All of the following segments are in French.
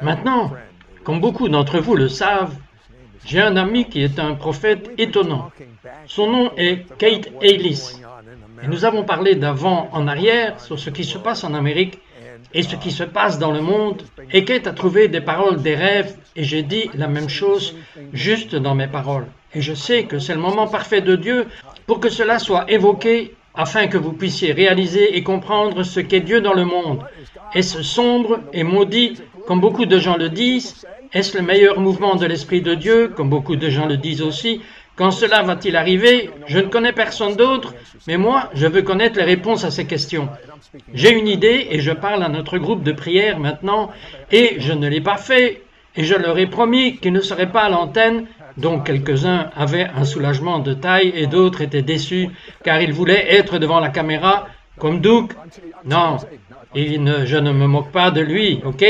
Maintenant, comme beaucoup d'entre vous le savent, j'ai un ami qui est un prophète étonnant. Son nom est Kate Ellis. Et nous avons parlé d'avant en arrière sur ce qui se passe en Amérique et ce qui se passe dans le monde. Et Kate a trouvé des paroles, des rêves, et j'ai dit la même chose juste dans mes paroles. Et je sais que c'est le moment parfait de Dieu pour que cela soit évoqué afin que vous puissiez réaliser et comprendre ce qu'est Dieu dans le monde. Est-ce sombre et maudit, comme beaucoup de gens le disent? Est-ce le meilleur mouvement de l'Esprit de Dieu, comme beaucoup de gens le disent aussi? Quand cela va-t-il arriver? Je ne connais personne d'autre, mais moi, je veux connaître les réponses à ces questions. J'ai une idée et je parle à notre groupe de prière maintenant, et je ne l'ai pas fait, et je leur ai promis qu'ils ne seraient pas à l'antenne, donc quelques-uns avaient un soulagement de taille et d'autres étaient déçus, car ils voulaient être devant la caméra, comme Doug. Non, je ne me moque pas de lui, ok?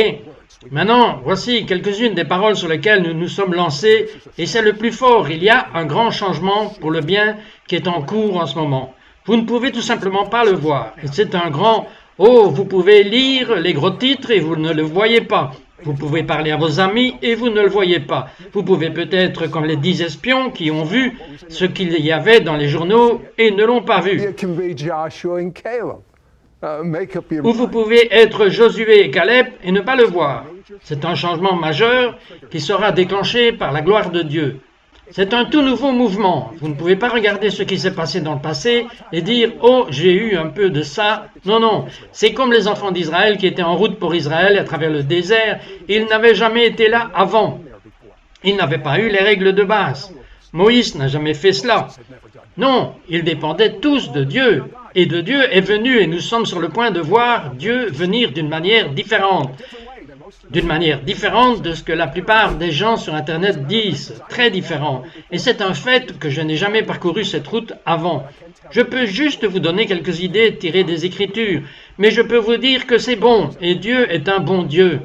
Maintenant, voici quelques-unes des paroles sur lesquelles nous nous sommes lancés, et c'est le plus fort. Il y a un grand changement pour le bien qui est en cours en ce moment. Vous ne pouvez tout simplement pas le voir. Et c'est un grand « Oh, vous pouvez lire les gros titres et vous ne le voyez pas. Vous pouvez parler à vos amis et vous ne le voyez pas. Vous pouvez peut-être comme les 10 espions qui ont vu ce qu'il y avait dans les journaux et ne l'ont pas vu. Ou vous pouvez être Josué et Caleb et ne pas le voir. C'est un changement majeur qui sera déclenché par la gloire de Dieu. C'est un tout nouveau mouvement. Vous ne pouvez pas regarder ce qui s'est passé dans le passé et dire « Oh, j'ai eu un peu de ça ». Non, non. C'est comme les enfants d'Israël qui étaient en route pour Israël à travers le désert. Ils n'avaient jamais été là avant. Ils n'avaient pas eu les règles de base. Moïse n'a jamais fait cela. Non, ils dépendaient tous de Dieu. Et de Dieu est venu et nous sommes sur le point de voir Dieu venir d'une manière différente. D'une manière différente de ce que la plupart des gens sur Internet disent, très différent. Et c'est un fait que je n'ai jamais parcouru cette route avant. Je peux juste vous donner quelques idées tirées des Écritures, mais je peux vous dire que c'est bon, et Dieu est un bon Dieu.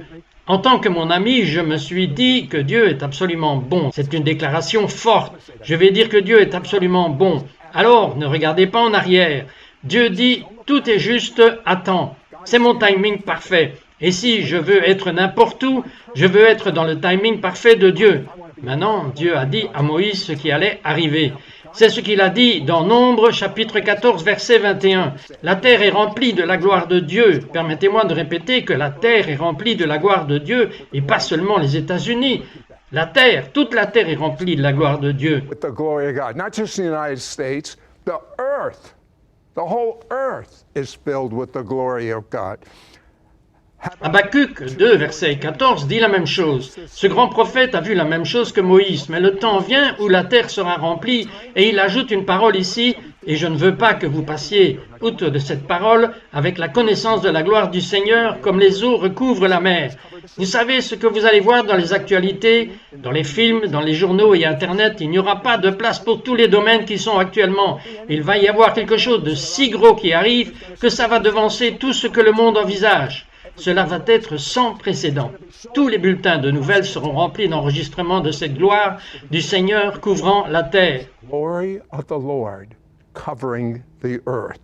En tant que mon ami, je me suis dit que Dieu est absolument bon. C'est une déclaration forte. Je vais dire que Dieu est absolument bon. Alors, ne regardez pas en arrière. Dieu dit, tout est juste à temps. C'est mon timing parfait. Et si je veux être n'importe où, je veux être dans le timing parfait de Dieu. Maintenant, Dieu a dit à Moïse ce qui allait arriver. C'est ce qu'il a dit dans Nombre, chapitre 14, verset 21. La terre est remplie de la gloire de Dieu. Permettez-moi de répéter que la terre est remplie de la gloire de Dieu, et pas seulement les États-Unis. La terre, toute la terre est remplie de la gloire de Dieu. The whole earth is filled with the glory of God. Habakkuk 2, verset 14 dit la même chose. Ce grand prophète a vu la même chose que Moïse, mais le temps vient où la terre sera remplie, et il ajoute une parole ici, et je ne veux pas que vous passiez outre de cette parole avec la connaissance de la gloire du Seigneur comme les eaux recouvrent la mer. Vous savez ce que vous allez voir dans les actualités, dans les films, dans les journaux et Internet, il n'y aura pas de place pour tous les domaines qui sont actuellement. Il va y avoir quelque chose de si gros qui arrive que ça va devancer tout ce que le monde envisage. Cela va être sans précédent. Tous les bulletins de nouvelles seront remplis d'enregistrements de cette gloire du Seigneur couvrant la terre. Glory of the Lord covering the earth.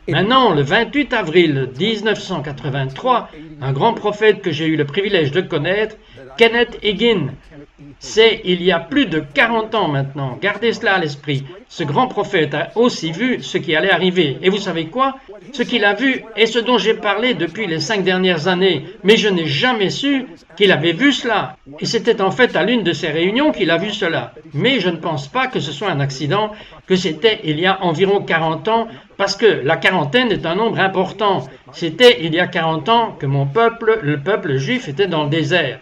Maintenant, le 28 avril 1983, un grand prophète que j'ai eu le privilège de connaître, Kenneth Hagin, c'est il y a plus de 40 ans maintenant. Gardez cela à l'esprit. Ce grand prophète a aussi vu ce qui allait arriver. Et vous savez quoi? Ce qu'il a vu est ce dont j'ai parlé depuis les 5 dernières années. Mais je n'ai jamais su qu'il avait vu cela. Et c'était en fait à l'une de ces réunions qu'il a vu cela. Mais je ne pense pas que ce soit un accident, que c'était il y a environ 40 ans, parce que la quarantaine est un nombre important. C'était il y a 40 ans que mon peuple, le peuple juif, était dans le désert.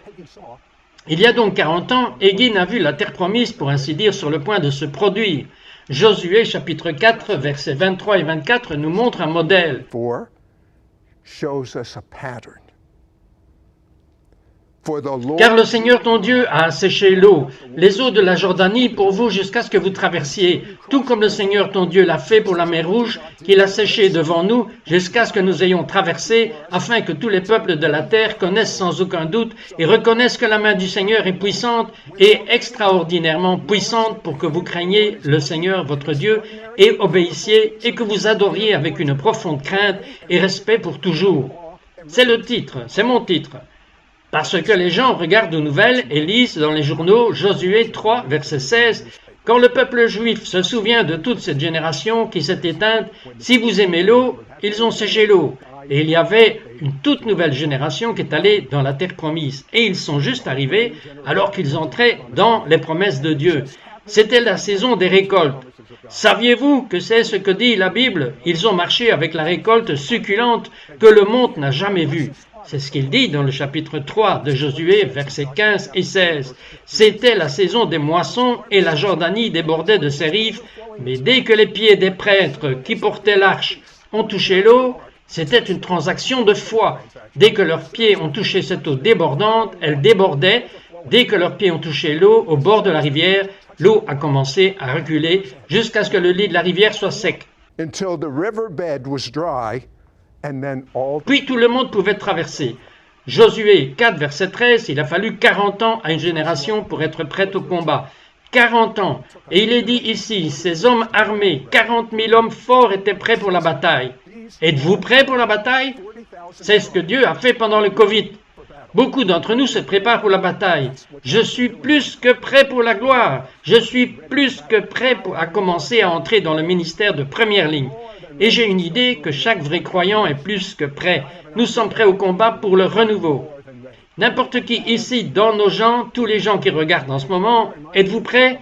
Il y a donc 40 ans, Hagin a vu la terre promise, pour ainsi dire, sur le point de se produire. Josué, chapitre 4, versets 23 et 24, nous montre un modèle. Shows us a pattern. Car le Seigneur ton Dieu a asséché l'eau, les eaux de la Jordanie pour vous jusqu'à ce que vous traversiez, tout comme le Seigneur ton Dieu l'a fait pour la mer Rouge, qu'il a séché devant nous jusqu'à ce que nous ayons traversé, afin que tous les peuples de la terre connaissent sans aucun doute et reconnaissent que la main du Seigneur est puissante et extraordinairement puissante pour que vous craigniez le Seigneur votre Dieu et obéissiez et que vous adoriez avec une profonde crainte et respect pour toujours. C'est le titre, c'est mon titre. Parce que les gens regardent aux nouvelles et lisent dans les journaux Josué 3, verset 16, « Quand le peuple juif se souvient de toute cette génération qui s'est éteinte, si vous aimez l'eau, ils ont séché l'eau. » Et il y avait une toute nouvelle génération qui est allée dans la terre promise. Et ils sont juste arrivés alors qu'ils entraient dans les promesses de Dieu. C'était la saison des récoltes. Saviez-vous que c'est ce que dit la Bible? Ils ont marché avec la récolte succulente que le monde n'a jamais vue. C'est ce qu'il dit dans le chapitre 3 de Josué, versets 15 et 16. C'était la saison des moissons et la Jordanie débordait de ses rives, mais dès que les pieds des prêtres qui portaient l'arche ont touché l'eau, c'était une transaction de foi. Dès que leurs pieds ont touché cette eau débordante, elle débordait. Dès que leurs pieds ont touché l'eau au bord de la rivière, l'eau a commencé à reculer jusqu'à ce que le lit de la rivière soit sec. Until the riverbed was dry. Puis tout le monde pouvait traverser. Josué 4, verset 13, il a fallu 40 ans à une génération pour être prête au combat. 40 ans. Et il est dit ici, ces hommes armés, 40 000 hommes forts étaient prêts pour la bataille. Êtes-vous prêts pour la bataille? C'est ce que Dieu a fait pendant le Covid. Beaucoup d'entre nous se préparent pour la bataille. Je suis plus que prêt pour la gloire. Je suis plus que prêt à commencer à entrer dans le ministère de première ligne. Et j'ai une idée que chaque vrai croyant est plus que prêt. Nous sommes prêts au combat pour le renouveau. N'importe qui ici, dans nos gens, tous les gens qui regardent en ce moment, êtes-vous prêts?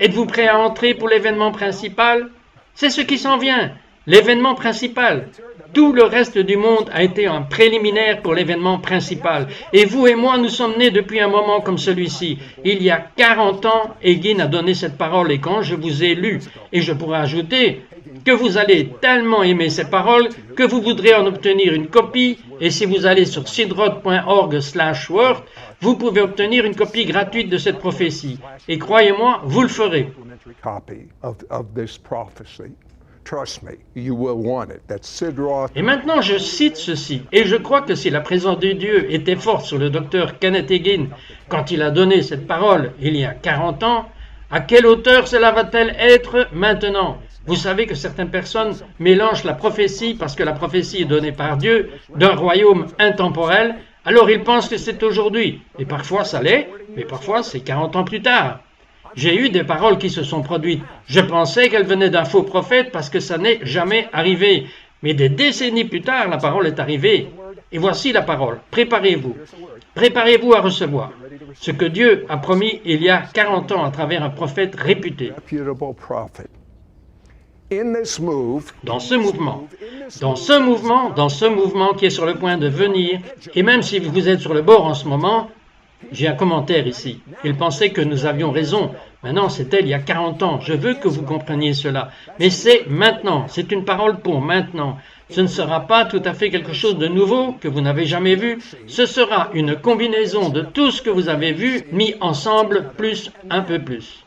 Êtes-vous prêts à entrer pour l'événement principal? C'est ce qui s'en vient, l'événement principal. Tout le reste du monde a été un préliminaire pour l'événement principal. Et vous et moi, nous sommes nés depuis un moment comme celui-ci. Il y a 40 ans, Hagin a donné cette parole et quand je vous ai lu, et je pourrais ajouter que vous allez tellement aimer ces paroles que vous voudrez en obtenir une copie et si vous allez sur sidrod.org/word, vous pouvez obtenir une copie gratuite de cette prophétie. Et croyez-moi, vous le ferez. Et maintenant, je cite ceci, et je crois que si la présence de Dieu était forte sur le docteur Kenneth Hagin quand il a donné cette parole il y a 40 ans, à quelle hauteur cela va-t-elle être maintenant? Vous savez que certaines personnes mélangent la prophétie, parce que la prophétie est donnée par Dieu, d'un royaume intemporel, alors ils pensent que c'est aujourd'hui. Et parfois ça l'est, mais parfois c'est 40 ans plus tard. J'ai eu des paroles qui se sont produites. Je pensais qu'elles venaient d'un faux prophète parce que ça n'est jamais arrivé. Mais des décennies plus tard, la parole est arrivée. Et voici la parole. Préparez-vous. Préparez-vous à recevoir ce que Dieu a promis il y a 40 ans à travers un prophète réputé. Dans ce mouvement qui est sur le point de venir, et même si vous êtes sur le bord en ce moment, j'ai un commentaire ici. Il pensait que nous avions raison. Maintenant, c'était il y a 40 ans. Je veux que vous compreniez cela. Mais c'est maintenant. C'est une parole pour maintenant. Ce ne sera pas tout à fait quelque chose de nouveau que vous n'avez jamais vu. Ce sera une combinaison de tout ce que vous avez vu, mis ensemble, plus un peu plus.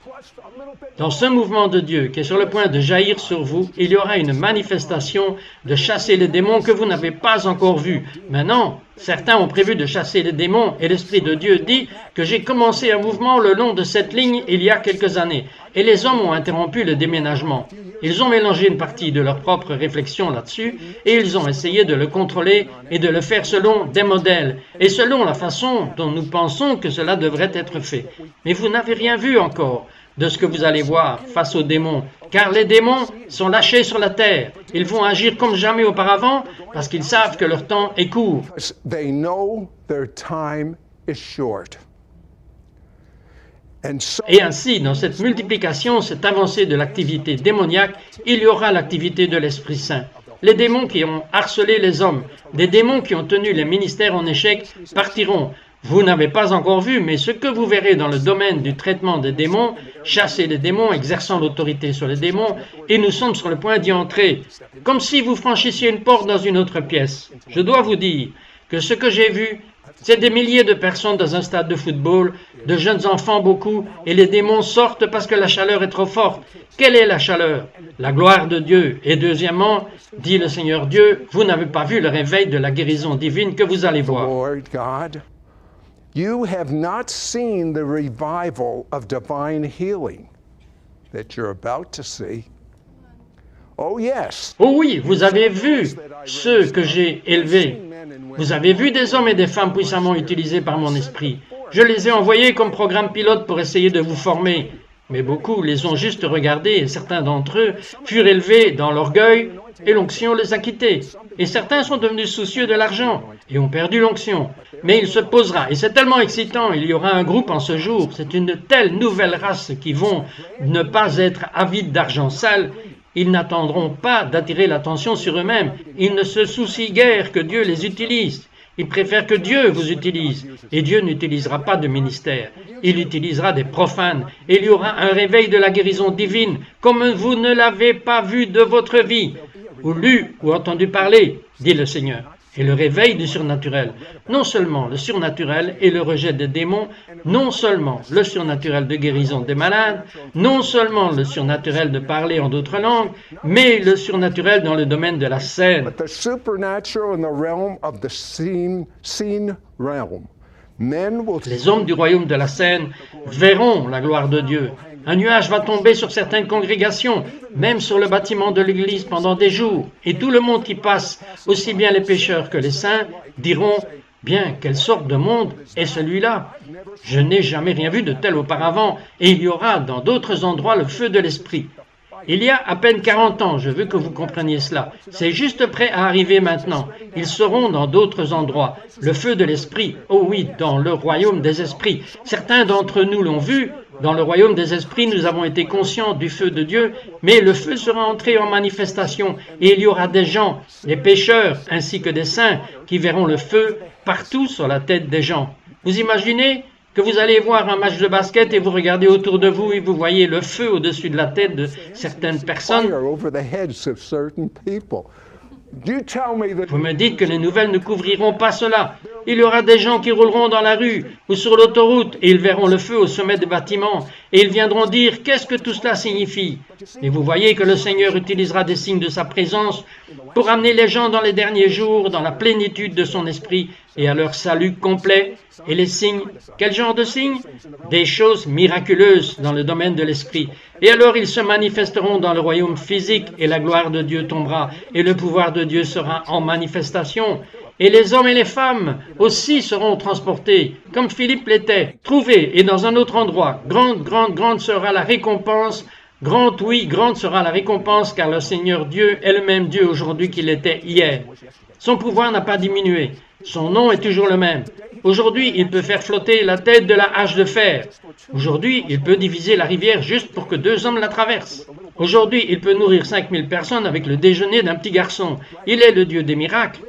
Dans ce mouvement de Dieu qui est sur le point de jaillir sur vous, il y aura une manifestation de chasser les démons que vous n'avez pas encore vu. Maintenant, certains ont prévu de chasser les démons et l'Esprit de Dieu dit que j'ai commencé un mouvement le long de cette ligne il y a quelques années. Et les hommes ont interrompu le déménagement. Ils ont mélangé une partie de leur propre réflexion là-dessus et ils ont essayé de le contrôler et de le faire selon des modèles et selon la façon dont nous pensons que cela devrait être fait. Mais vous n'avez rien vu encore de ce que vous allez voir face aux démons, car les démons sont lâchés sur la terre. Ils vont agir comme jamais auparavant parce qu'ils savent que leur temps est court. Et ainsi, dans cette multiplication, cette avancée de l'activité démoniaque, il y aura l'activité de l'Esprit Saint. Les démons qui ont harcelé les hommes, des démons qui ont tenu les ministères en échec, partiront. Vous n'avez pas encore vu, mais ce que vous verrez dans le domaine du traitement des démons, chasser les démons, exerçant l'autorité sur les démons, et nous sommes sur le point d'y entrer, comme si vous franchissiez une porte dans une autre pièce. Je dois vous dire que ce que j'ai vu C'est des milliers de personnes dans un stade de football, de jeunes enfants beaucoup, et les démons sortent parce que la chaleur est trop forte. Quelle est la chaleur? La gloire de Dieu. Et deuxièmement, dit le Seigneur Dieu, vous n'avez pas vu le réveil de la guérison divine que vous allez voir. Lord God, you have not seen the revival of divine healing that you're about to see. Oh yes. Oh oui, vous avez vu ceux que j'ai élevés. Vous avez vu des hommes et des femmes puissamment utilisés par mon esprit. Je les ai envoyés comme programme pilote pour essayer de vous former. Mais beaucoup les ont juste regardés et certains d'entre eux furent élevés dans l'orgueil et l'onction les a quittés. Et certains sont devenus soucieux de l'argent et ont perdu l'onction. Mais il se posera, et c'est tellement excitant, il y aura un groupe en ce jour, c'est une telle nouvelle race qui vont ne pas être avides d'argent sale. Ils n'attendront pas d'attirer l'attention sur eux-mêmes. Ils ne se soucient guère que Dieu les utilise. Ils préfèrent que Dieu vous utilise. Et Dieu n'utilisera pas de ministère. Il utilisera des profanes. Et il y aura un réveil de la guérison divine, comme vous ne l'avez pas vu de votre vie, ou lu ou entendu parler, dit le Seigneur. Et le réveil du surnaturel, non seulement le surnaturel et le rejet des démons, non seulement le surnaturel de guérison des malades, non seulement le surnaturel de parler en d'autres langues, mais le surnaturel dans le domaine de la scène. But the supernatural in the realm of the seen realm. Men will Les hommes du royaume de la scène verront la gloire de Dieu. Un nuage va tomber sur certaines congrégations, même sur le bâtiment de l'église pendant des jours. Et tout le monde qui passe, aussi bien les pécheurs que les saints, diront « Bien, quelle sorte de monde est celui-là? Je n'ai jamais rien vu de tel auparavant. » Et il y aura dans d'autres endroits le feu de l'esprit. Il y a à peine 40 ans, je veux que vous compreniez cela. C'est juste prêt à arriver maintenant. Ils seront dans d'autres endroits. Le feu de l'esprit, oh oui, dans le royaume des esprits. Certains d'entre nous l'ont vu. Dans le royaume des esprits, nous avons été conscients du feu de Dieu, mais le feu sera entré en manifestation et il y aura des gens, des pécheurs ainsi que des saints, qui verront le feu partout sur la tête des gens. Vous imaginez que vous allez voir un match de basket et vous regardez autour de vous et vous voyez le feu au-dessus de la tête de certaines personnes? fire over the heads of certain people. You tell me that Vous me dites que les nouvelles ne couvriront pas cela. Il y aura des gens qui rouleront dans la rue ou sur l'autoroute et ils verront le feu au sommet des bâtiments et ils viendront dire qu'est-ce que tout cela signifie. Et vous voyez que le Seigneur utilisera des signes de sa présence pour amener les gens dans les derniers jours, dans la plénitude de son esprit et à leur salut complet. Et les signes, quel genre de signes? Des choses miraculeuses dans le domaine de l'esprit. Et alors ils se manifesteront dans le royaume physique et la gloire de Dieu tombera et le pouvoir de Dieu sera en manifestation. Et les hommes et les femmes aussi seront transportés, comme Philippe l'était, trouvés et dans un autre endroit. Grande, grande, grande sera la récompense. Grande, oui, grande sera la récompense, car le Seigneur Dieu est le même Dieu aujourd'hui qu'il était hier. Son pouvoir n'a pas diminué. Son nom est toujours le même. Aujourd'hui, il peut faire flotter la tête de la hache de fer. Aujourd'hui, il peut diviser la rivière juste pour que 2 hommes la traversent. Aujourd'hui, il peut nourrir 5000 personnes avec le déjeuner d'un petit garçon. Il est le Dieu des miracles.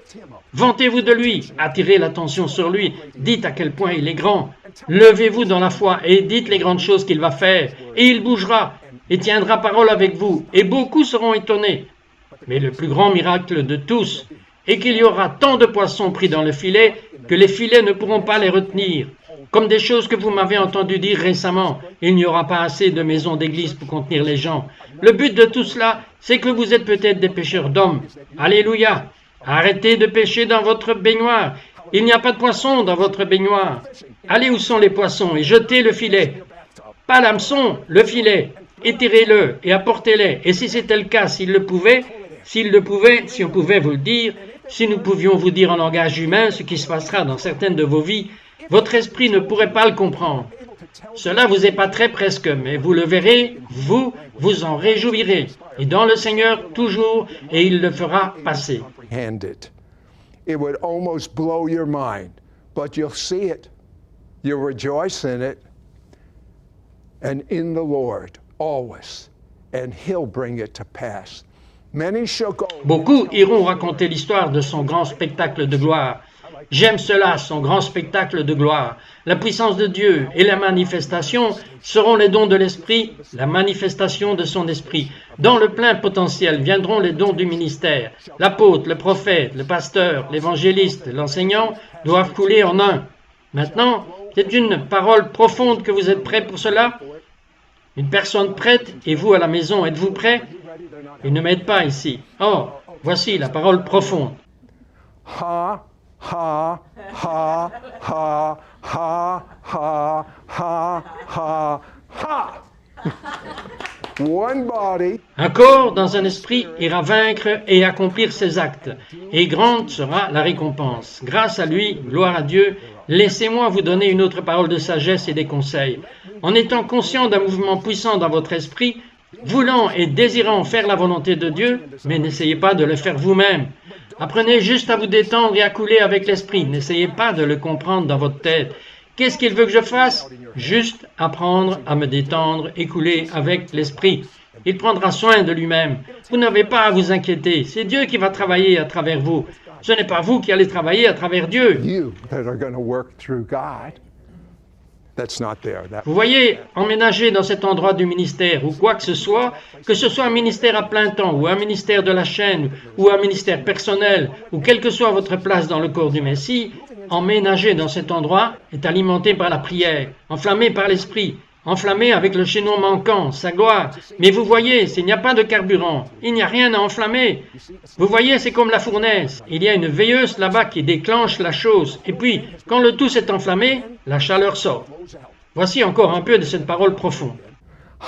Vantez-vous de lui, attirez l'attention sur lui, dites à quel point il est grand. Levez-vous dans la foi et dites les grandes choses qu'il va faire. Et il bougera et tiendra parole avec vous. Et beaucoup seront étonnés. Mais le plus grand miracle de tous est qu'il y aura tant de poissons pris dans le filet que les filets ne pourront pas les retenir. Comme des choses que vous m'avez entendu dire récemment, il n'y aura pas assez de maisons d'église pour contenir les gens. Le but de tout cela, c'est que vous êtes peut-être des pécheurs d'hommes. Alléluia! Arrêtez de pêcher dans votre baignoire. Il n'y a pas de poissons dans votre baignoire. Allez où sont les poissons et jetez le filet. Pas l'hameçon, le filet. Étirez-le et apportez-les. Et si c'était le cas, si on pouvait vous le dire, si nous pouvions vous dire en langage humain ce qui se passera dans certaines de vos vies, votre esprit ne pourrait pas le comprendre. Cela vous épaterait presque, mais vous le verrez, vous en réjouirez. Et dans le Seigneur, toujours, et il le fera passer. it. It would almost blow your mind, but you'll see it. You'll rejoice in it and in the Lord always, and He'll bring it to pass. Many shall go. Beaucoup iront raconter l'histoire de son grand spectacle de gloire. J'aime cela, son grand spectacle de gloire. La puissance de Dieu et la manifestation seront les dons de l'Esprit, la manifestation de son Esprit. Dans le plein potentiel viendront les dons du ministère. L'apôtre, le prophète, le pasteur, l'évangéliste, l'enseignant doivent couler en un. Maintenant, c'est une parole profonde que vous êtes prêts pour cela? Une personne prête, et vous à la maison, êtes-vous prêts? Ils ne m'aident pas ici. Oh, voici la parole profonde. Ha, ha, ha, ha, ha, ha, ha, ha, ha. One body. Un corps dans un esprit ira vaincre et accomplir ses actes, et grande sera la récompense. Grâce à lui, gloire à Dieu, laissez-moi vous donner une autre parole de sagesse et des conseils. En étant conscient d'un mouvement puissant dans votre esprit, voulant et désirant faire la volonté de Dieu, mais n'essayez pas de le faire vous-même. Apprenez juste à vous détendre et à couler avec l'esprit. N'essayez pas de le comprendre dans votre tête. Qu'est-ce qu'il veut que je fasse? Juste apprendre à me détendre et couler avec l'esprit. Il prendra soin de lui-même. Vous n'avez pas à vous inquiéter. C'est Dieu qui va travailler à travers vous. Ce n'est pas vous qui allez travailler à travers Dieu. You that are going to work through God. That's not there. Vous voyez, emménager dans cet endroit du ministère ou quoi que ce soit un ministère à plein temps ou un ministère de la chaîne ou un ministère personnel ou quelle que soit votre place dans le corps du Messie, emménager dans cet endroit est alimenté par la prière, enflammé par l'esprit, enflammé avec le chaînon manquant, sa gloire. Mais vous voyez, s'il n'y a pas de carburant, il n'y a rien à enflammer. Vous voyez, c'est comme la fournaise. Il y a une veilleuse là-bas qui déclenche la chose. Et puis, quand le tout s'est enflammé, la chaleur sort. Voici encore un peu de cette parole profonde.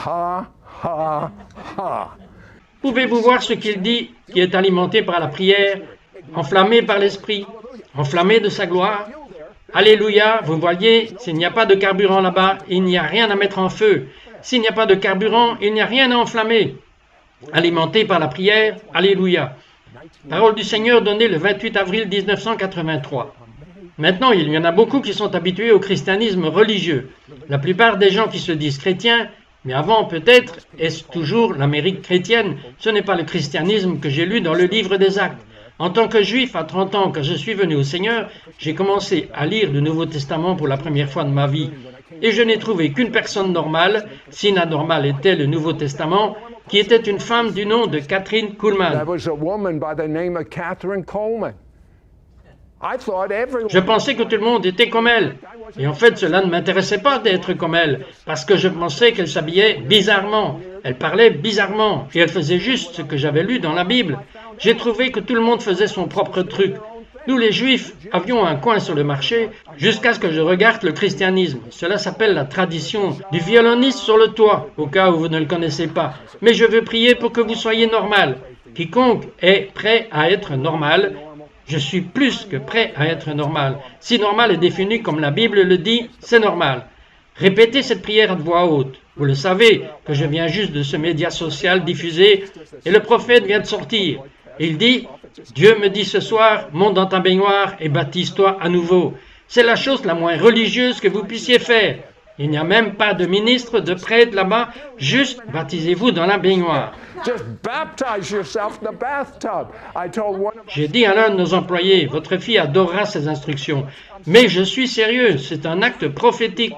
Ha, ha, ha. Pouvez-vous voir ce qu'il dit qui est alimenté par la prière, enflammé par l'esprit, enflammé de sa gloire? Alléluia, vous voyez, s'il n'y a pas de carburant là-bas, il n'y a rien à mettre en feu. S'il n'y a pas de carburant, il n'y a rien à enflammer. Alimenté par la prière, alléluia. Parole du Seigneur donnée le 28 avril 1983. Maintenant, il y en a beaucoup qui sont habitués au christianisme religieux. La plupart des gens qui se disent chrétiens, mais avant peut-être, est-ce toujours l'Amérique chrétienne? Ce n'est pas le christianisme que j'ai lu dans le livre des Actes. En tant que juif, à 30 ans, quand je suis venu au Seigneur, j'ai commencé à lire le Nouveau Testament pour la première fois de ma vie. Et je n'ai trouvé qu'une personne normale, si anormale était le Nouveau Testament, qui était une femme du nom de Catherine Kuhlman. That was a woman by the name of Catherine Coleman. I thought everyone. Je pensais que tout le monde était comme elle. Et en fait, cela ne m'intéressait pas d'être comme elle, parce que je pensais qu'elle s'habillait bizarrement, elle parlait bizarrement, et elle faisait juste ce que j'avais lu dans la Bible. J'ai trouvé que tout le monde faisait son propre truc. Nous, les Juifs, avions un coin sur le marché jusqu'à ce que je regarde le christianisme. Cela s'appelle la tradition du violoniste sur le toit, au cas où vous ne le connaissez pas. Mais je veux prier pour que vous soyez normal. Quiconque est prêt à être normal, je suis plus que prêt à être normal. Si normal est défini comme la Bible le dit, c'est normal. Répétez cette prière à voix haute. Vous le savez que je viens juste de ce média social diffusé et le prophète vient de sortir. Il dit, Dieu me dit ce soir, monte dans ta baignoire et baptise-toi à nouveau. C'est la chose la moins religieuse que vous puissiez faire. Il n'y a même pas de ministre, de prêtre là-bas, juste baptisez-vous dans la baignoire. Just baptize yourself in the bathtub. I told one of J'ai dit à l'un de nos employés, votre fille adorera ces instructions. Mais je suis sérieux, c'est un acte prophétique.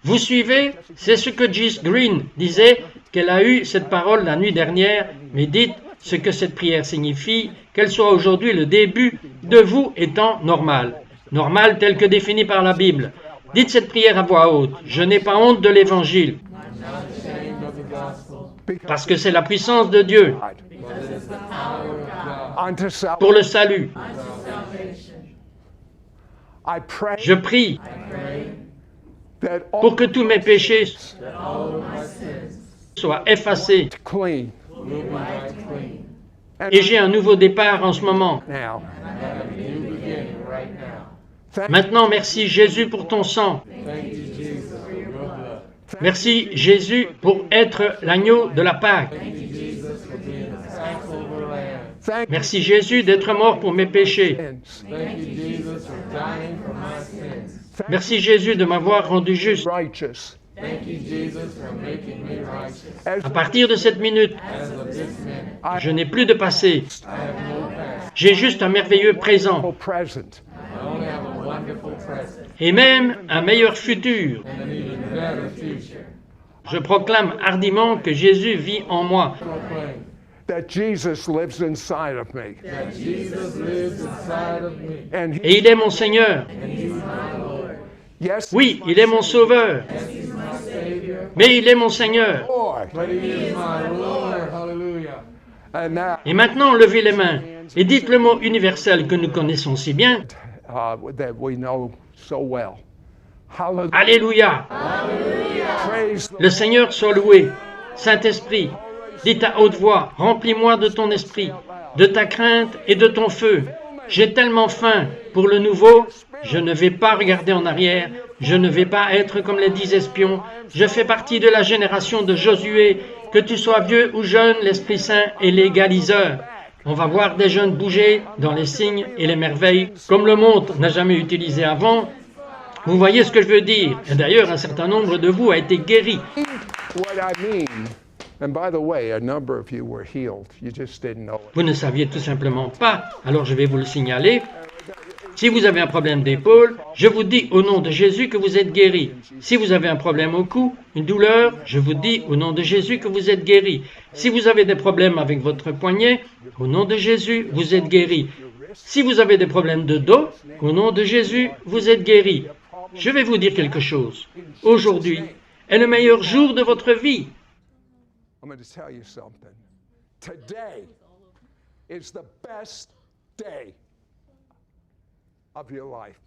Vous suivez? C'est ce que Joyce Green disait, qu'elle a eu cette parole la nuit dernière, mais dites ce que cette prière signifie, qu'elle soit aujourd'hui le début de vous étant normal. Normal tel que défini par la Bible. Dites cette prière à voix haute. Je n'ai pas honte de l'Évangile. Parce que c'est la puissance de Dieu unto salvation. pour le salut. I pray Je prie that all pour que tous mes péchés soient effacés. clean Et j'ai un nouveau départ en ce moment. now. Maintenant, merci Jésus pour ton sang. Merci Jésus pour être l'agneau de la Pâque. Thank Merci Jésus d'être mort pour mes péchés. you, Merci Jésus de m'avoir rendu juste. righteous. À partir de cette minute, je n'ai plus de passé. J'ai juste un merveilleux présent. Present. et même un meilleur futur. Je proclame hardiment que Jésus vit en moi. That Jesus lives inside of me. And Et il est mon Seigneur. yes, Oui, il est mon Sauveur. Mais il est mon Seigneur. Lord. And now, Et maintenant, levez les mains et dites le mot universel que nous connaissons si bien. that we know so well. Hallelujah. Alléluia. Praise the Le Seigneur soit loué. Saint-Esprit, dites à haute voix, remplis-moi de ton esprit, de ta crainte et de ton feu. J'ai tellement faim pour le nouveau, je ne vais pas regarder en arrière, je ne vais pas être comme les 10 espions. Je fais partie de la génération de Josué, que tu sois vieux ou jeune, l'Esprit Saint est l'égaliseur. On va voir des jeunes bouger dans les signes et les merveilles, comme le monde n'a jamais utilisé avant. Vous voyez ce que je veux dire. Et d'ailleurs, un certain nombre de vous a été guéri. what I mean. And by the way, a number of you were healed. You just didn't know it. Vous ne saviez tout simplement pas, alors je vais vous le signaler. Si vous avez un problème d'épaule, je vous dis au nom de Jésus que vous êtes guéri. Si vous avez un problème au cou, une douleur, je vous dis au nom de Jésus que vous êtes guéri. Si vous avez des problèmes avec votre poignet, au nom de Jésus, vous êtes guéri. Si vous avez des problèmes de dos, au nom de Jésus, vous êtes guéri. Je vais vous dire quelque chose. Aujourd'hui est le meilleur jour de votre vie. I'm going to tell you something. Today is the best day of your life.